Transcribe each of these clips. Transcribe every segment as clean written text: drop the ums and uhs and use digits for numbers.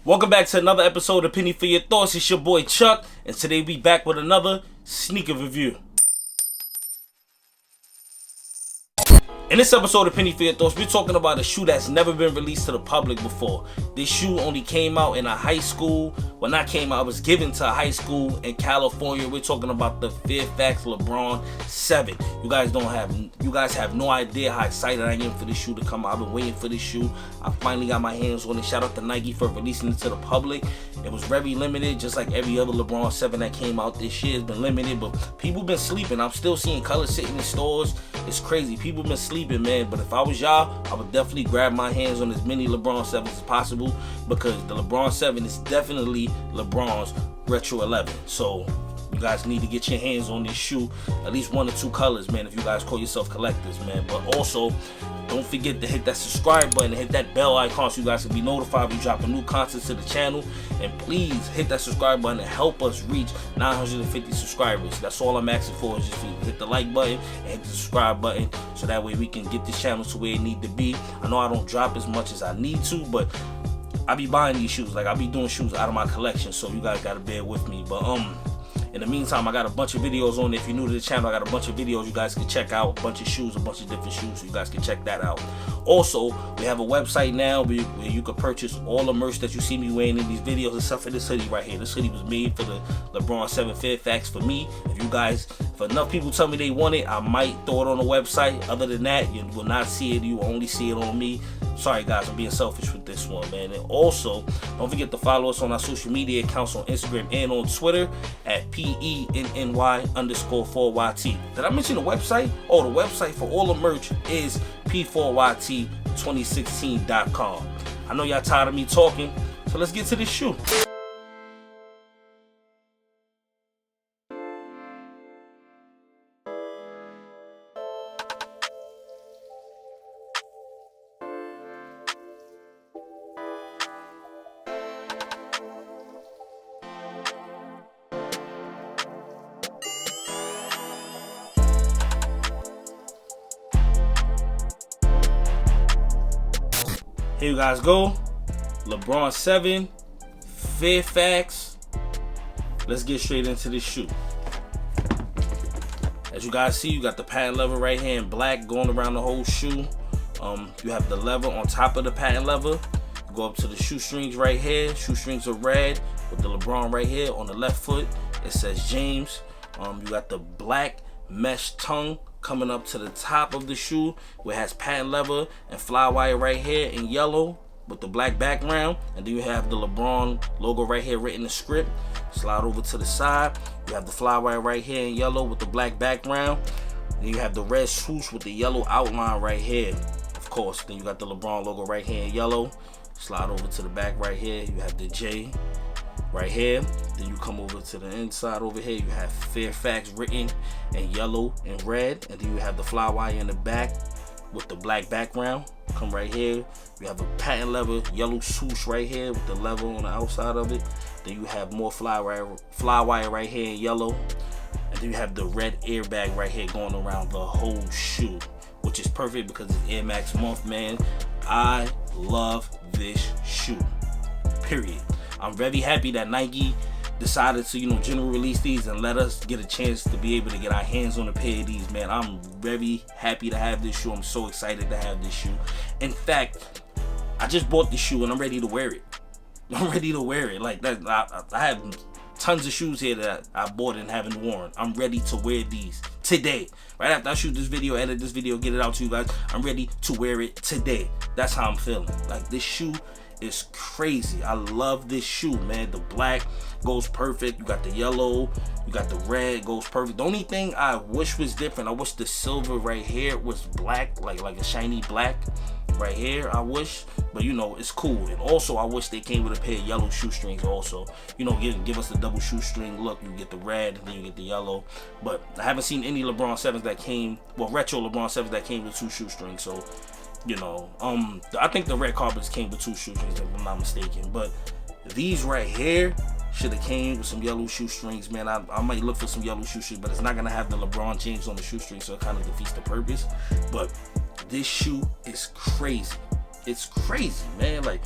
Welcome back to another episode of Penny for Your Thoughts. It's your boy Chuck, and today we back with another sneaker review. In this episode of Penny for Your Thoughts, we're talking about a shoe that's never been released to the public before. This shoe only came out in a high school. Well, not came out, it was given to a high school in California. We're talking about the Fairfax Lebron 7. You guys have no idea how excited I am for this shoe to come out. I've been waiting for this shoe. I finally got my hands on it. Shout out to Nike for releasing it to the public. It was very limited, just like every other Lebron 7 that came out this year has been limited, but people been sleeping. I'm still seeing colors sitting in stores. It's crazy. People been sleeping, man. But if I was y'all, I would definitely grab my hands on as many LeBron 7s as possible, because the LeBron 7 is definitely LeBron's Retro 11. So you guys need to get your hands on this shoe, at least one or two colors, man, if you guys call yourself collectors, man. But also, don't forget to hit that subscribe button and hit that bell icon so you guys can be notified when we drop a new content to the channel. And please hit that subscribe button and help us reach 950 subscribers. That's all I'm asking for, is just hit the like button and hit the subscribe button, so that way we can get this channel to where it need to be. I know I don't drop as much as I need to, but I be buying these shoes. Like, I be doing shoes out of my collection, so you guys gotta bear with me. But in the meantime, I got a bunch of videos on there. If you're new to the channel, I got a bunch of videos you guys can check out. A bunch of shoes, a bunch of different shoes, so you guys can check that out. Also, we have a website now where you can purchase all the merch that you see me wearing in these videos, except for this hoodie right here. This hoodie was made for the LeBron 7 Fairfax for me. If enough people tell me they want it, I might throw it on the website. Other than that, you will not see it. You will only see it on me. Sorry guys, I'm being selfish with this one, man. And also, don't forget to follow us on our social media accounts on Instagram and on Twitter at PENNY_4YT. Did I mention the website? Oh, the website for all the merch is P4YT2016.com. I know y'all tired of me talking, so let's get to this shoe. Here you guys go. LeBron 7 Fairfax. Let's get straight into this shoe. As you guys see, you got the patent leather right here in black going around the whole shoe. You have the leather on top of the patent leather. Go up to the shoestrings right here. Shoestrings are red with the LeBron right here on the left foot. It says James. You got the black mesh tongue coming up to the top of the shoe, where it has patent leather and fly wire right here in yellow with the black background. And then you have the LeBron logo right here written in the script. Slide over to the side. You have the fly wire right here in yellow with the black background. Then you have the red swoosh with the yellow outline right here, of course. Then you got the LeBron logo right here in yellow. Slide over to the back right here. You have the J right here. Then you come over to the inside over here. You have Fairfax written in yellow and red. And then you have the fly wire in the back with the black background. Come right here. You have a patent leather yellow swoosh right here with the leather on the outside of it. Then you have more fly wire right here in yellow. And then you have the red airbag right here going around the whole shoe, which is perfect because it's Air Max month, man. I love this shoe, period. I'm very happy that Nike decided to, general release these and let us get a chance to be able to get our hands on a pair of these, man. I'm very happy to have this shoe. I'm so excited to have this shoe. In fact, I just bought this shoe and I'm ready to wear it. I'm ready to wear it. Like that, I have tons of shoes here that I bought and haven't worn. I'm ready to wear these today. Right after I shoot this video, edit this video, get it out to you guys, I'm ready to wear it today. That's how I'm feeling. Like, this shoe is crazy. I love this shoe, man. The black goes perfect. You got the yellow, you got the red, goes perfect. The only thing I wish was different, I wish the silver right here was black, like a shiny black right here, I wish. But it's cool. And also, I wish they came with a pair of yellow shoestrings also. Give us the double shoestring look. You get the red and then you get the yellow. But I haven't seen any LeBron 7s that came, retro LeBron 7s that came with two shoestrings. So I think the red carpets came with two shoestrings, if I'm not mistaken. But these right here should have came with some yellow shoestrings, man. I might look for some yellow shoestrings, but it's not gonna have the LeBron James on the shoestring, so it kind of defeats the purpose. But this shoe is crazy. It's crazy, man. Like,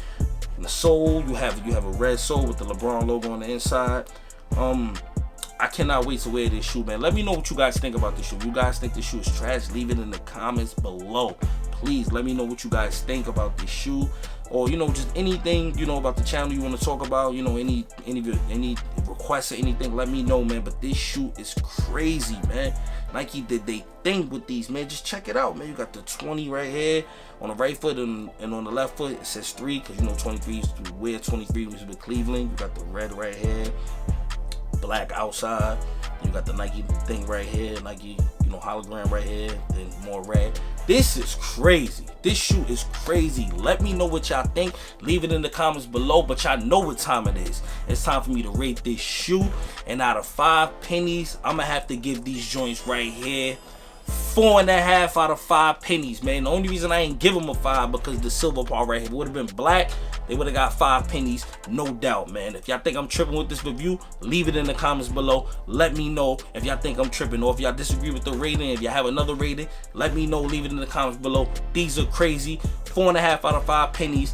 And the sole, you have a red sole with the LeBron logo on the inside. I cannot wait to wear this shoe, man. Let me know what you guys think about this shoe. If you guys think this shoe is trash, leave it in the comments below. Please let me know what you guys think about this shoe, or just anything about the channel you want to talk about. Any requests or anything, let me know, man. But this shoe is crazy, man. Nike did they thing with these, man. Just check it out, man. You got the 20 right here on the right foot, and on the left foot it says 3, because 23 used to wear 23 was with Cleveland. You got the red right here, black outside. You got the Nike thing right here, Nike hologram right here, then more red. This is crazy. This shoe is crazy. Let me know what y'all think. Leave it in the comments below. But y'all know what time it is. It's time for me to rate this shoe, and out of 5 pennies, I'm gonna have to give these joints right here 4.5 out of 5 pennies, man. The only reason I ain't give them a 5 because the silver part right here would have been black. They would have got 5 pennies, no doubt, man. If y'all think I'm tripping with this review, leave it in the comments below. Let me know if y'all think I'm tripping, or if y'all disagree with the rating. If y'all have another rating, let me know. Leave it in the comments below. These are crazy. 4.5 out of 5 pennies.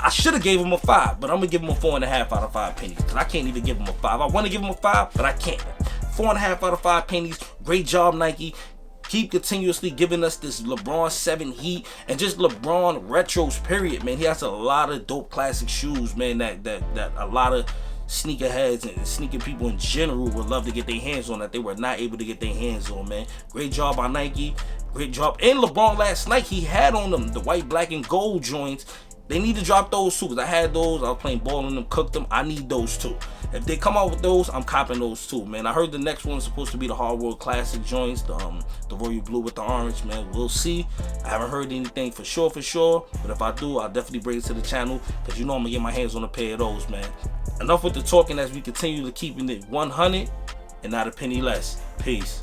I should have gave them a 5, but I'm gonna give them a 4.5 out of 5 pennies, because I can't even give them a 5. I want to give them a 5, but I can't. 4.5 out of 5 pennies. Great job, Nike. Keep continuously giving us this LeBron 7 heat, and just LeBron retros, period, man. He has a lot of dope classic shoes, man, that a lot of sneakerheads and sneaker people in general would love to get their hands on, that they were not able to get their hands on, man. Great job by Nike. Great job. And LeBron last night, he had on them the white, black, and gold joints. They need to drop those too, because I had those. I was playing ball in them, cooked them. I need those too. If they come out with those, I'm copping those too, man. I heard the next one's supposed to be the Hard World Classic joints, the royal blue with the orange, man. We'll see. I haven't heard anything for sure, but if I do, I'll definitely bring it to the channel, because I'm gonna get my hands on a pair of those, man. Enough with the talking, as we continue to keeping it 100 and not a penny less. Peace.